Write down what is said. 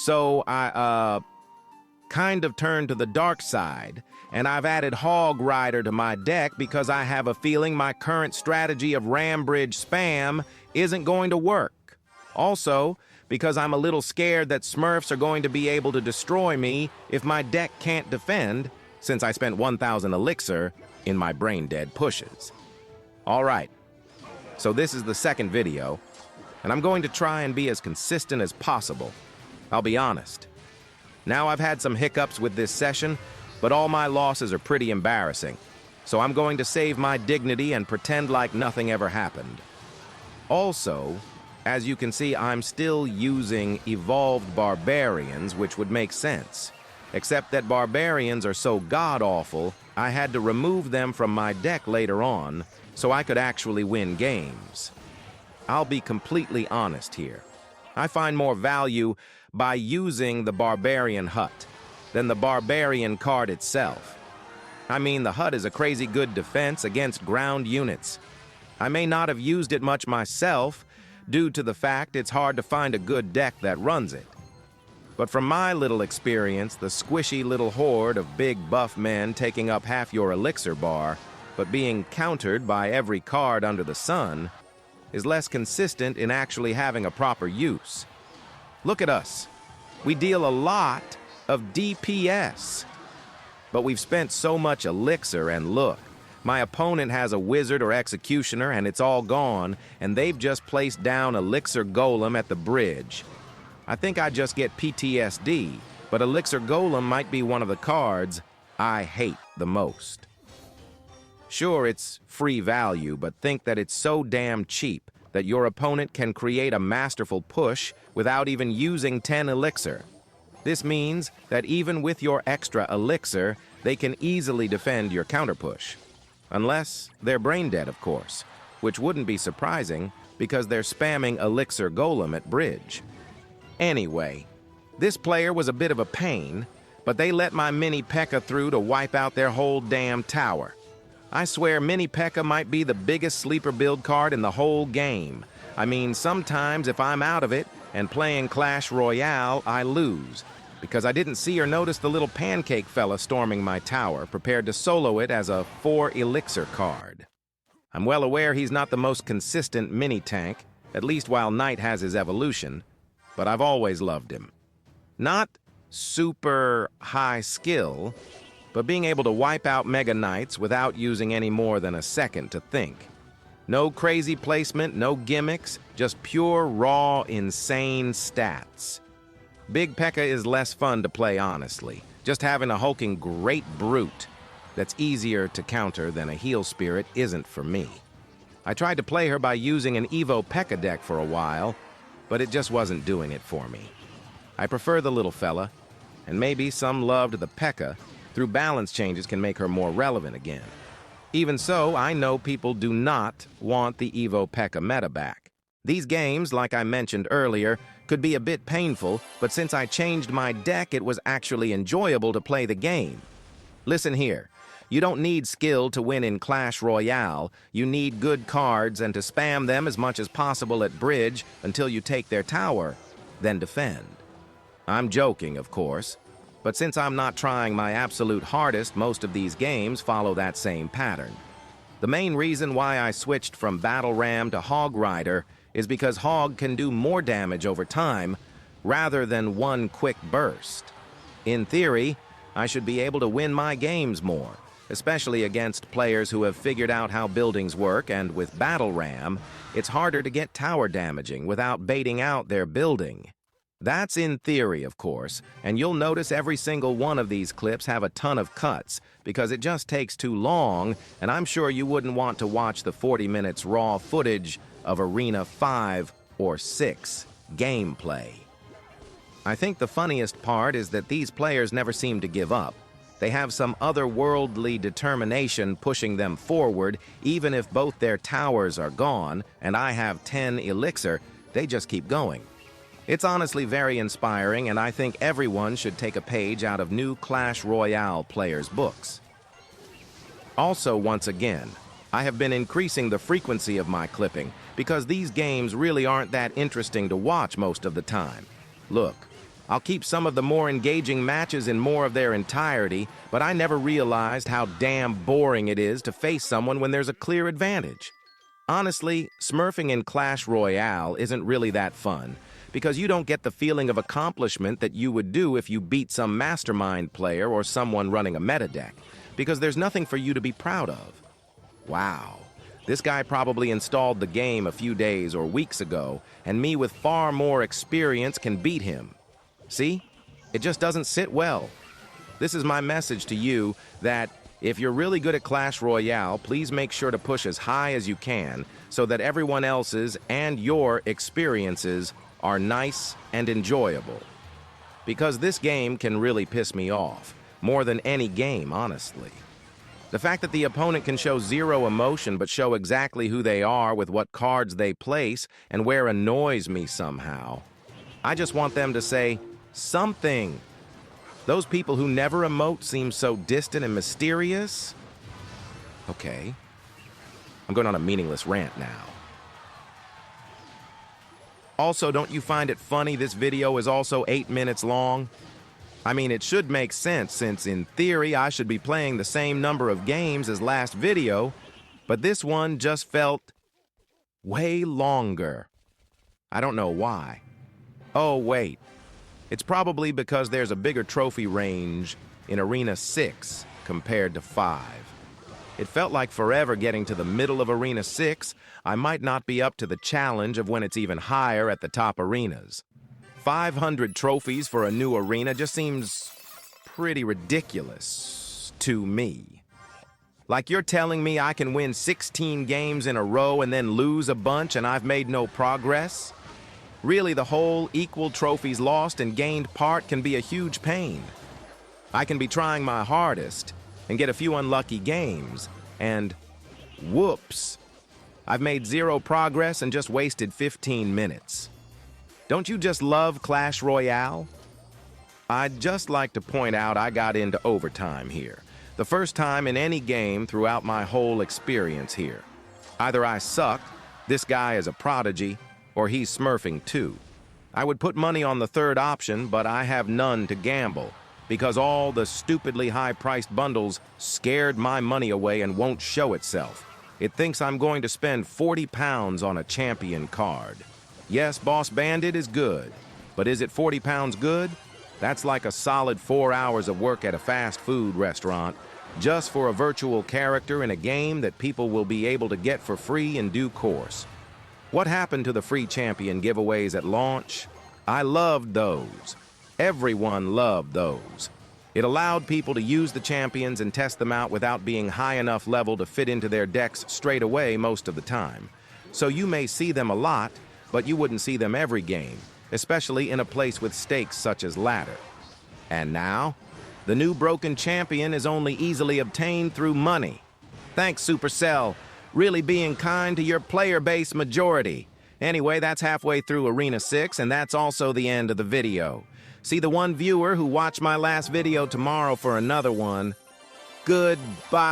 So I kind of turned to the dark side, and I've added Hog Rider to my deck because I have a feeling my current strategy of Ram Bridge spam isn't going to work. Also, because I'm a little scared that Smurfs are going to be able to destroy me if my deck can't defend, since I spent 1,000 elixir in my brain-dead pushes. Alright, so this is the second video, and I'm going to try and be as consistent as possible. I'll be honest. Now I've had some hiccups with this session, but all my losses are pretty embarrassing, so I'm going to save my dignity and pretend like nothing ever happened. Also, as you can see, I'm still using evolved barbarians, which would make sense. Except that barbarians are so god-awful, I had to remove them from my deck later on, so I could actually win games. I'll be completely honest here. I find more value by using the barbarian hut than the barbarian card itself. I mean, the hut is a crazy good defense against ground units. I may not have used it much myself, due to the fact it's hard to find a good deck that runs it. But from my little experience, the squishy little horde of big buff men taking up half your elixir bar, but being countered by every card under the sun, is less consistent in actually having a proper use. Look at us. We deal a lot of DPS. But we've spent so much elixir, and look, my opponent has a wizard or executioner and it's all gone, and they've just placed down Elixir Golem at the bridge. I think I just get PTSD, but Elixir Golem might be one of the cards I hate the most. Sure, it's free value, but think that it's so damn cheap that your opponent can create a masterful push without even using 10 elixir. This means that even with your extra elixir, they can easily defend your counterpush. Unless they're brain dead, of course, which wouldn't be surprising because they're spamming Elixir Golem at bridge. Anyway, this player was a bit of a pain, but they let my Mini P.E.K.K.A. through to wipe out their whole damn tower. I swear Mini P.E.K.K.A. might be the biggest sleeper build card in the whole game. I mean, sometimes if I'm out of it and playing Clash Royale, I lose, because I didn't see or notice the little pancake fella storming my tower, prepared to solo it as a 4 elixir card. I'm well aware he's not the most consistent mini-tank, at least while Knight has his evolution, but I've always loved him. Not super high skill, but being able to wipe out Mega Knights without using any more than a second to think. No crazy placement, no gimmicks, just pure, raw, insane stats. Big P.E.K.K.A. is less fun to play, honestly. Just having a hulking great brute that's easier to counter than a heal spirit isn't for me. I tried to play her by using an Evo P.E.K.K.A. deck for a while, but it just wasn't doing it for me. I prefer the little fella, and maybe some loved the P.E.K.K.A. through balance changes can make her more relevant again. Even so, I know people do not want the Evo P.E.K.K.A. meta back. These games, like I mentioned earlier, could be a bit painful, but since I changed my deck, it was actually enjoyable to play the game. Listen here, you don't need skill to win in Clash Royale. You need good cards and to spam them as much as possible at bridge until you take their tower, then defend. I'm joking, of course, but since I'm not trying my absolute hardest, most of these games follow that same pattern. The main reason why I switched from Battle Ram to Hog Rider is because Hog can do more damage over time rather than one quick burst. In theory, I should be able to win my games more, especially against players who have figured out how buildings work, and with Battle Ram, it's harder to get tower damaging without baiting out their building. That's in theory, of course, and you'll notice every single one of these clips have a ton of cuts because it just takes too long, and I'm sure you wouldn't want to watch the 40 minutes raw footage of Arena 5 or 6 gameplay. I think the funniest part is that these players never seem to give up. They have some otherworldly determination pushing them forward, even if both their towers are gone and I have 10 elixir, they just keep going. It's honestly very inspiring, and I think everyone should take a page out of new Clash Royale players' books. Also, once again, I have been increasing the frequency of my clipping because these games really aren't that interesting to watch most of the time. Look, I'll keep some of the more engaging matches in more of their entirety, but I never realized how damn boring it is to face someone when there's a clear advantage. Honestly, smurfing in Clash Royale isn't really that fun, because you don't get the feeling of accomplishment that you would do if you beat some mastermind player or someone running a meta deck, because there's nothing for you to be proud of. Wow, this guy probably installed the game a few days or weeks ago, and me with far more experience can beat him. See? It just doesn't sit well. This is my message to you that if you're really good at Clash Royale, please make sure to push as high as you can so that everyone else's and your experiences are nice and enjoyable. Because this game can really piss me off, more than any game, honestly. The fact that the opponent can show zero emotion but show exactly who they are with what cards they place and where annoys me somehow. I just want them to say something. Those people who never emote seem so distant and mysterious. Okay. I'm going on a meaningless rant now. Also, don't you find it funny this video is also 8 minutes long? I mean, it should make sense since in theory I should be playing the same number of games as last video, but this one just felt way longer. I don't know why. Oh, wait. It's probably because there's a bigger trophy range in Arena 6 compared to 5. It felt like forever getting to the middle of Arena 6. I might not be up to the challenge of when it's even higher at the top arenas. 500 trophies for a new arena just seems pretty ridiculous to me. Like you're telling me I can win 16 games in a row and then lose a bunch and I've made no progress? Really, the whole equal trophies lost and gained part can be a huge pain. I can be trying my hardest and get a few unlucky games, and whoops, I've made zero progress and just wasted 15 minutes. Don't you just love Clash Royale? I'd just like to point out I got into overtime here. The first time in any game throughout my whole experience here. Either I suck, this guy is a prodigy, or he's smurfing too. I would put money on the third option, but I have none to gamble, because all the stupidly high-priced bundles scared my money away and won't show itself. It thinks I'm going to spend 40 pounds on a champion card. Yes, Boss Bandit is good, but is it 40 pounds good? That's like a solid 4 hours of work at a fast food restaurant, just for a virtual character in a game that people will be able to get for free in due course. What happened to the free champion giveaways at launch? I loved those. Everyone loved those. It allowed people to use the champions and test them out without being high enough level to fit into their decks straight away most of the time. So you may see them a lot, but you wouldn't see them every game, especially in a place with stakes such as ladder. And now, the new broken champion is only easily obtained through money. Thanks, Supercell, really being kind to your player base majority. Anyway, that's halfway through Arena 6, and that's also the end of the video. See the one viewer who watched my last video tomorrow for another one. Goodbye.